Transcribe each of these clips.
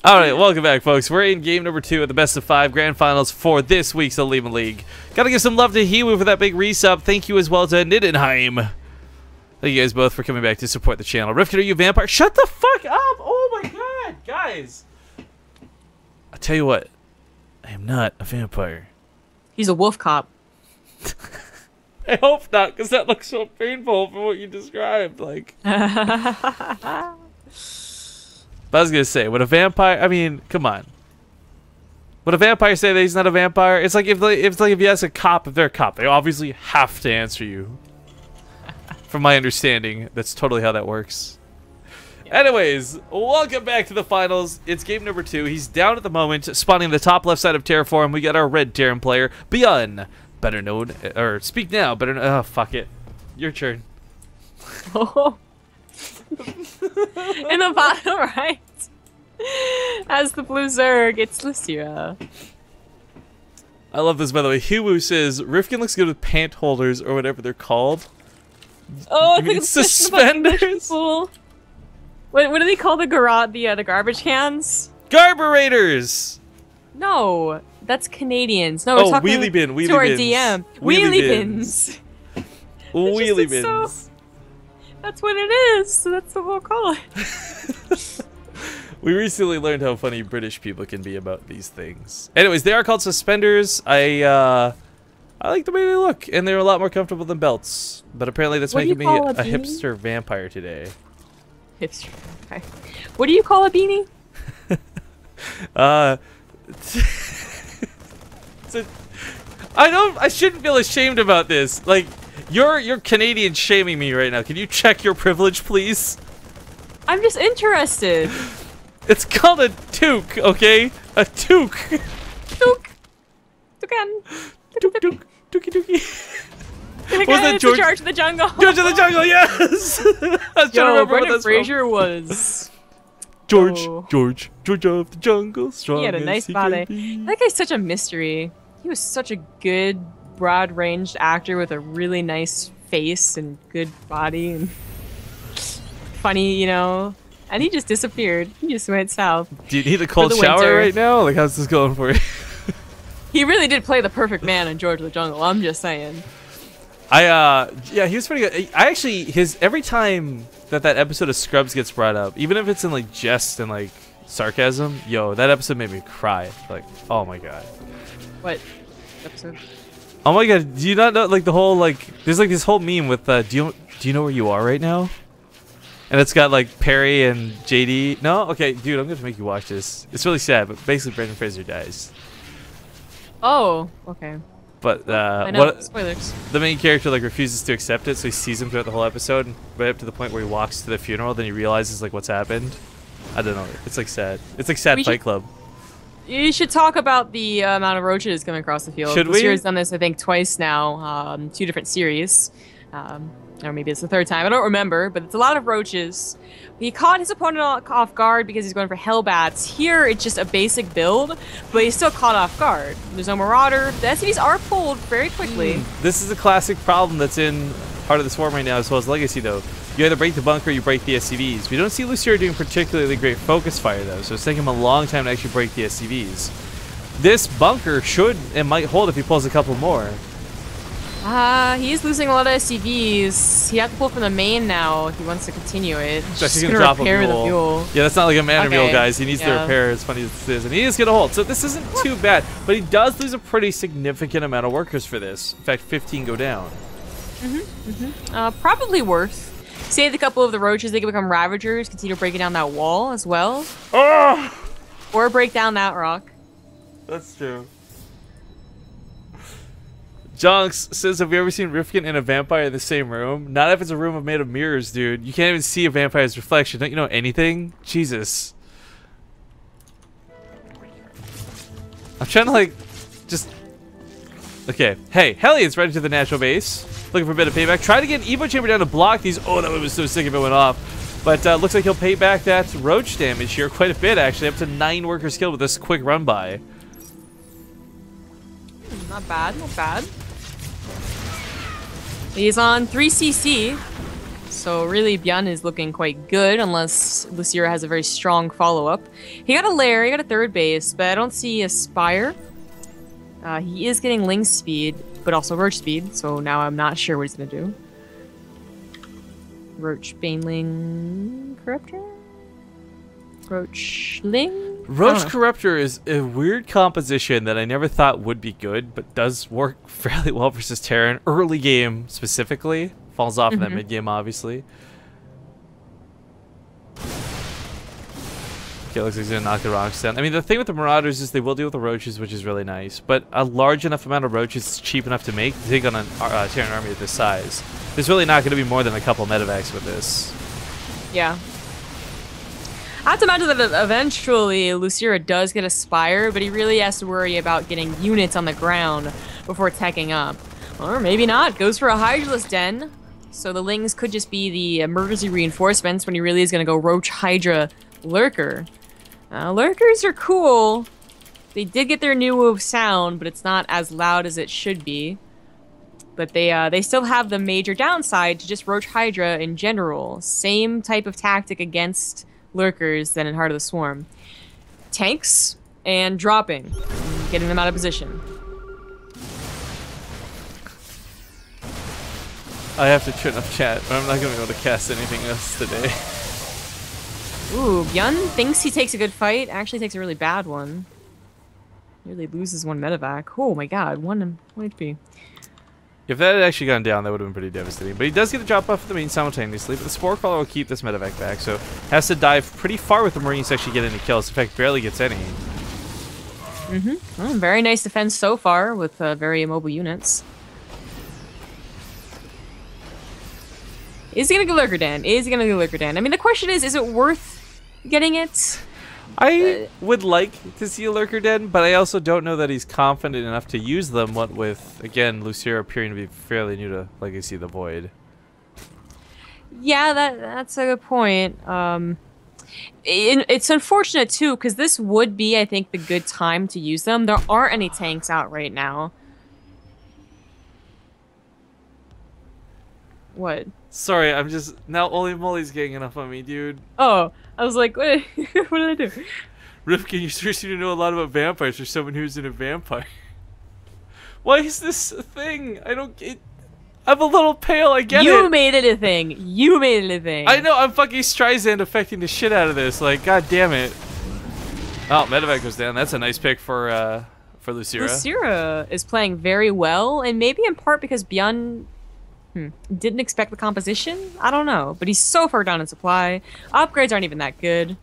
All right, welcome back, folks. We're in game number 2 of the best of 5 grand finals for this week's Olimoleague. Gotta give some love to Hiwu for that big resub. Thank you as well to Niddenheim. Thank you guys both for coming back to support the channel. Rifkin, are you a vampire? Shut the fuck up! Oh my god, guys. I'll tell you what. I am not a vampire. He's a wolf cop. I hope not, because that looks so painful from what you described. Like, but I was gonna say, would a vampire? I mean, come on. Would a vampire say that he's not a vampire? It's like if you ask a cop if they're a cop, they obviously have to answer you. From my understanding, that's totally how that works. Yeah. Anyways, welcome back to the finals. It's game number 2. He's down at the moment, spawning in the top left side of Terraform. We got our red Terran player, Byun, better known, or speak now, better known. Oh, fuck it. Your turn. Oh. In the bottom right, as the blue Zerg, it's Losira. I love this, by the way. Hiwu says, Rifkin looks good with pant holders, or whatever they're called. Oh, it's suspenders. What do they call the garbage cans? Carburetors. No, that's Canadians. No, we're talking wheelie bin. to our DM. Wheelie bins. Wheelie bins. That's what it is. So that's what we'll call it. We recently learned how funny British people can be about these things. Anyways, they are called suspenders. I like the way they look, and they're a lot more comfortable than belts. But apparently that's making me a hipster vampire today. Hipster. Okay. What do you call a beanie? I shouldn't feel ashamed about this. Like, you're Canadian shaming me right now. Can you check your privilege, please? I'm just interested. It's called a toque, okay? A toque. Toque. Toucan. Toque. Dookie dookie. The guy that's in charge of the jungle. George of the jungle, yes! I was trying to remember Brendan Fraser was. George of the jungle, strong. He had a nice body. That guy's such a mystery. He was such a good, broad-ranged actor with a really nice face and good body and funny, you know. And he just disappeared. He just went south. Do you need a cold shower right now? Like, how's this going for you? He really did play the perfect man in George of the Jungle. I'm just saying. Yeah, he was pretty good. I actually, every time that episode of Scrubs gets brought up, even if it's in like jest and like sarcasm, yo, that episode made me cry. Like, oh my god. What episode? Oh my god, do you not know like the whole like? There's like this whole meme with do you know where you are right now? And it's got like Perry and JD. No, okay, dude, I'm gonna make you watch this. It's really sad, but basically Brendan Fraser dies. Oh, okay. But I know. Spoilers. The main character like refuses to accept it, so he sees him throughout the whole episode, and right up to the point where he walks to the funeral, then he realizes like what's happened. I don't know. It's like sad. It's like sad Fight Club. You should talk about the amount of roaches coming across the field. Should we? Losira's done this, I think, twice now. 2 different series. Or maybe it's the 3rd time. I don't remember, but it's a lot of roaches. He caught his opponent off guard because he's going for Hellbats. Here, it's just a basic build, but he's still caught off guard. There's no Marauder. The SCVs are pulled very quickly. This is a classic problem that's in Heart of the Swarm right now, as well as Legacy, though. You either break the bunker or you break the SCVs. We don't see Losira doing particularly great focus fire, though, so it's taking him a long time to actually break the SCVs. This bunker should and might hold if he pulls a couple more. He is losing a lot of SCVs. He has to pull from the main now if he wants to continue it. He's gonna drop repair the fuel. Yeah, that's not like a mana mule, guys. He needs to repair as funny as this is. And he is gonna hold. So this isn't too bad. But he does lose a pretty significant amount of workers for this. In fact, 15 go down. Probably worth. Save a couple of the roaches, they can become Ravagers, continue breaking down that wall as well. Or break down that rock. That's true. Jonks says, have you ever seen Rifkin and a vampire in the same room? Not if it's a room made of mirrors, dude. You can't even see a vampire's reflection. Don't you know anything? Jesus. I'm trying to, like, just... Okay. Hey, Hellions right into the natural base. Looking for a bit of payback. Try to get an Evo Chamber down to block these. Oh, that was so sick if it went off. But looks like he'll pay back that roach damage here quite a bit, actually. Up to 9 workers killed with this quick run by. Not bad, not bad. He's on 3 CC. So really, Byun is looking quite good, unless Losira has a very strong follow-up. He got a lair, he got a third base, but I don't see a Spire. He is getting Ling speed, but also Roach speed, so now I'm not sure what he's gonna do. Roach, Baneling, Corruptor? Roach, Ling? Roach Corruptor is a weird composition that I never thought would be good, but does work fairly well versus Terran. Early game, specifically. Falls off in that mid game, obviously. Okay, looks like he's gonna knock the rocks down. I mean, the thing with the Marauders is they will deal with the Roaches, which is really nice, but a large enough amount of Roaches is cheap enough to make to take on a Terran army of this size. There's really not going to be more than a couple medevacs with this. Yeah. I have to imagine that eventually Losira does get a Spire, but he really has to worry about getting units on the ground before teching up. Or maybe not. Goes for a Hydraless Den. So the Lings could just be the emergency reinforcements when he really is going to go Roach, Hydra, Lurker. Lurkers are cool. They did get their new move sound, but it's not as loud as it should be. But they still have the major downside to just Roach Hydra in general. Same type of tactic against Lurkers than in Heart of the Swarm. Tanks and dropping. Getting them out of position. I have to turn off chat, but I'm not going to be able to cast anything else today. Ooh, Byun thinks he takes a good fight. Actually takes a really bad one. Really loses one medevac. Oh my god, 1 HP. If that had actually gone down, that would have been pretty devastating. But he does get a drop off of the main simultaneously, but the Spore Crawler will keep this medevac back, so has to dive pretty far with the Marines to actually get any kills. In fact, barely gets any. Well, very nice defense so far with very immobile units. Is he gonna go Lurker Dan? Is he gonna go Lurker Dan? I mean, the question is it worth getting it? I would like to see a Lurker Den, but I also don't know that he's confident enough to use them, what with, again, Losira appearing to be fairly new to Legacy of the Void. Yeah, that's a good point. It's unfortunate, too, because this would be, I think, the good time to use them. There aren't any tanks out right now. What? Sorry, I'm just... Now Olimoleague's ganging up on me, dude. Oh, I was like, what, what did I do? Rifkin, you seriously to know a lot about vampires for someone who's in a vampire. Why is this a thing? I don't get... I'm a little pale, I get it. You made it a thing. You made it a thing. I know, I'm fucking Streisand affecting the shit out of this. Like, god damn it. Oh, medevac goes down. That's a nice pick for Losira. Losira is playing very well, and maybe in part because Byun didn't expect the composition? I don't know, but he's so far down in supply. Upgrades aren't even that good.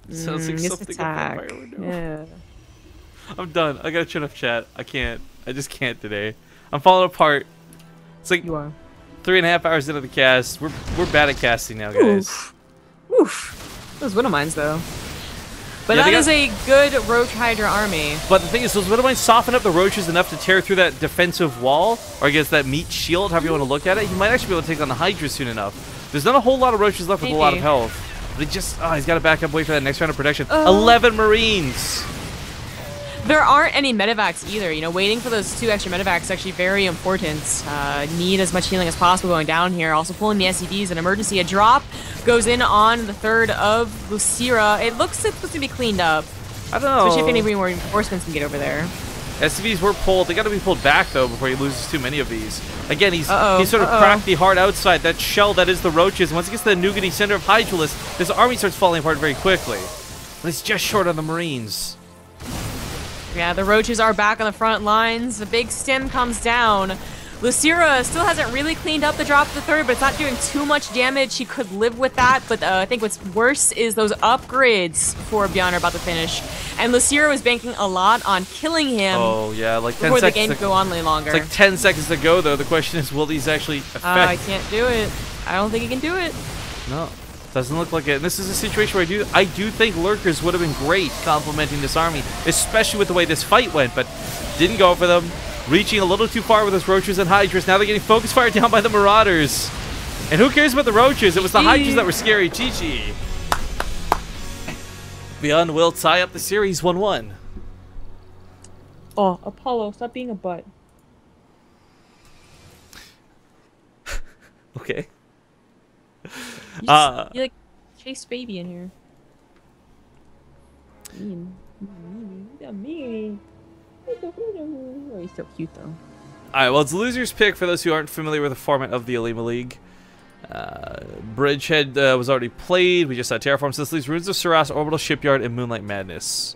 Sounds like something attack. a vampire would do. Yeah. I'm done. I gotta turn off chat. I can't. I just can't today. I'm falling apart. It's like You are. 3.5 hours into the cast. We're bad at casting now, guys. Oof. Those Widowmines, though. But Yeah, that is a good Roach Hydra army. But the thing is, those Widowmines soften up the Roaches enough to tear through that defensive wall, or I guess that meat shield, however you want to look at it. He might actually be able to take on the Hydra soon enough. There's not a whole lot of Roaches left with a lot of health. But he just, he's got to back up, wait for that next round of protection. 11 Marines! There aren't any medevacs either. You know, waiting for those 2 extra medevacs is actually very important. Need as much healing as possible going down here. Also pulling the SCVs, an emergency. A drop goes in on the third of Losira. It looks like it's supposed to be cleaned up. I don't know. Especially if any more reinforcements can get over there. SCVs were pulled. They got to be pulled back, though, before he loses too many of these. Again, he's sort of cracked the hard outside, that shell that is the Roaches. Once he gets to the nougaty center of Hydralis, this army starts falling apart very quickly. But he's just short on the Marines. Yeah, the Roaches are back on the front lines. The big stem comes down. Losira still hasn't really cleaned up the drop of the third, but it's not doing too much damage. He could live with that, but I think what's worse is those upgrades for Byun are about to finish. And Losira was banking a lot on killing him. Oh, yeah, like 10 before seconds. The game could go on any longer. It's like 10 seconds to go, though. The question is, will these actually affect? I can't do it. I don't think he can do it. No. Doesn't look like it. And this is a situation where I do think Lurkers would have been great complementing this army, especially with the way this fight went, but didn't go for them. Reaching a little too far with those Roaches and Hydras. Now they're getting focus fire down by the Marauders. And who cares about the Roaches? It was the Hydras that were scary. GG. Byun will tie up the series 1-1. Oh, Apollo, stop being a butt. Okay. You like chase baby in here. Mean. Mean. Oh, he's so cute though. Alright, well, it's the loser's pick for those who aren't familiar with the format of the Olimoleague. Bridgehead was already played. We just had Terraform. So this leaves Ruins of Saras, Orbital Shipyard, and Moonlight Madness.